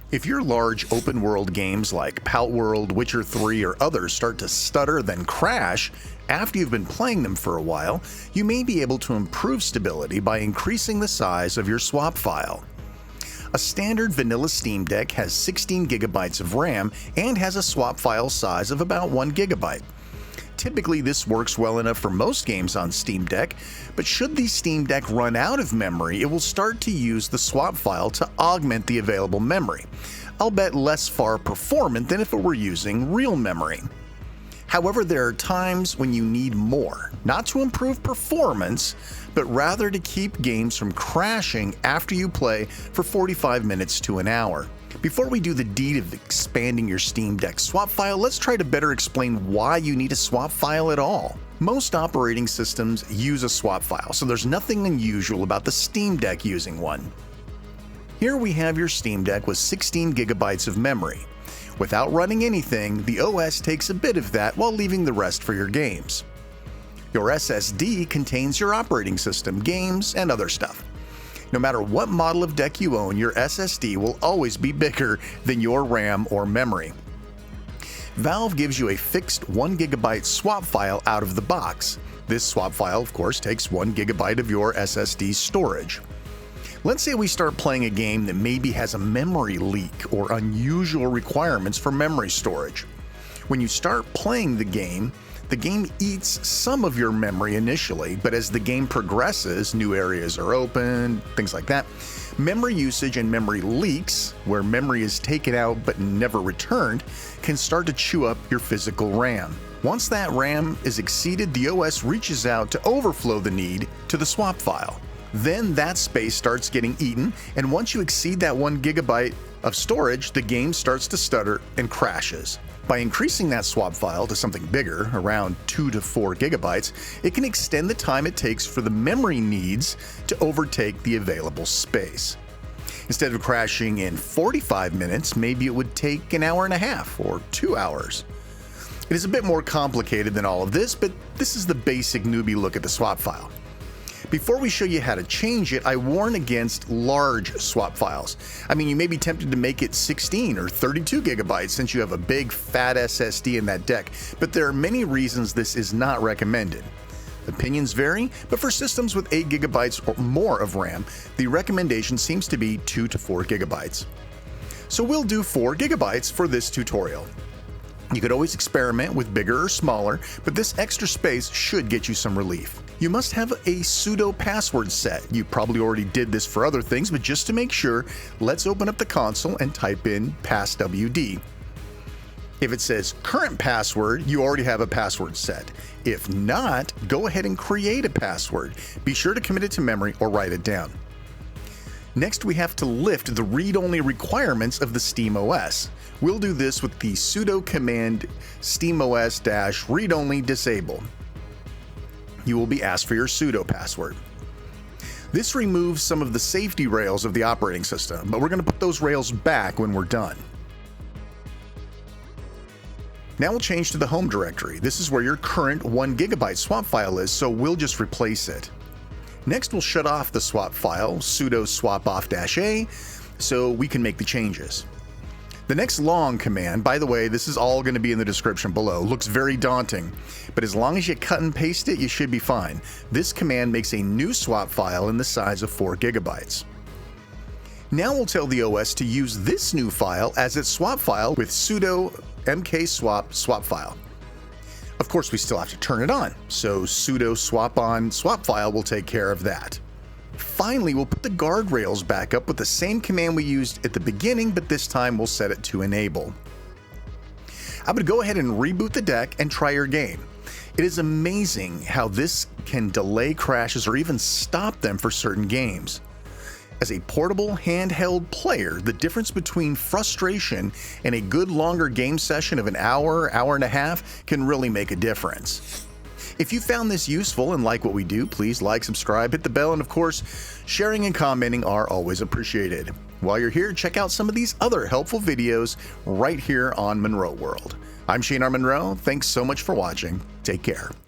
If your large open-world games like Pout World, Witcher 3, or others start to stutter then crash after you've been playing them for a while, you may be able to improve stability by increasing the size of your swap file. A standard vanilla Steam Deck has 16 gigabytes of RAM and has a swap file size of about 1 gigabyte. Typically, this works well enough for most games on Steam Deck, but should the Steam Deck run out of memory, it will start to use the swap file to augment the available memory. I'll bet less far performant than if it were using real memory. However, there are times when you need more, not to improve performance, but rather to keep games from crashing after you play for 45 minutes to an hour. Before we do the deed of expanding your Steam Deck swap file, let's try to better explain why you need a swap file at all. Most operating systems use a swap file, so there's nothing unusual about the Steam Deck using one. Here we have your Steam Deck with 16 gigabytes of memory. Without running anything, the OS takes a bit of that while leaving the rest for your games. Your SSD contains your operating system, games, and other stuff. No matter what model of deck you own, your SSD will always be bigger than your RAM or memory. Valve gives you a fixed 1 gigabyte swap file out of the box. This swap file, of course, takes 1 gigabyte of your SSD storage. Let's say we start playing a game that maybe has a memory leak or unusual requirements for memory storage. When you start playing the game eats some of your memory initially, but as the game progresses, new areas are opened, things like that. Memory usage and memory leaks, where memory is taken out but never returned, can start to chew up your physical RAM. Once that RAM is exceeded, the OS reaches out to overflow the need to the swap file. Then that space starts getting eaten, and once you exceed that 1 gigabyte of storage, the game starts to stutter and crashes. By increasing that swap file to something bigger, around 2 to 4 gigabytes, it can extend the time it takes for the memory needs to overtake the available space. Instead of crashing in 45 minutes, maybe it would take an hour and a half or 2 hours. It is a bit more complicated than all of this, but this is the basic newbie look at the swap file. Before we show you how to change it, I warn against large swap files. I mean, you may be tempted to make it 16 or 32 gigabytes since you have a big fat SSD in that deck, but there are many reasons this is not recommended. Opinions vary, but for systems with 8 gigabytes or more of RAM, the recommendation seems to be 2 to 4 gigabytes. So we'll do 4 gigabytes for this tutorial. You could always experiment with bigger or smaller, but this extra space should get you some relief. You must have a sudo password set. You probably already did this for other things, but just to make sure, let's open up the console and type in passwd. If it says current password, you already have a password set. If not, go ahead and create a password. Be sure to commit it to memory or write it down. Next, we have to lift the read-only requirements of the SteamOS. We'll do this with the sudo command steamos-read-only disable. You will be asked for your sudo password. This removes some of the safety rails of the operating system, but we're going to put those rails back when we're done. Now we'll change to the home directory. This is where your current 1 gigabyte swap file is, so we'll just replace it. Next, we'll shut off the swap file, sudo swap off-a, so we can make the changes. The next long command, by the way, this is all going to be in the description below, looks very daunting, but as long as you cut and paste it, you should be fine. This command makes a new swap file in the size of 4 gigabytes. Now we'll tell the OS to use this new file as its swap file with sudo mkswap swap file. Of course, we still have to turn it on, so sudo swap on swap file will take care of that. Finally, we'll put the guardrails back up with the same command we used at the beginning, but this time we'll set it to enable. I'm going to go ahead and reboot the deck and try your game. It is amazing how this can delay crashes or even stop them for certain games. As a portable, handheld player, the difference between frustration and a good longer game session of an hour, hour and a half can really make a difference. If you found this useful and like what we do, please like, subscribe, hit the bell, and of course, sharing and commenting are always appreciated. While you're here, check out some of these other helpful videos right here on Monroe World. I'm Shane R. Monroe. Thanks so much for watching. Take care.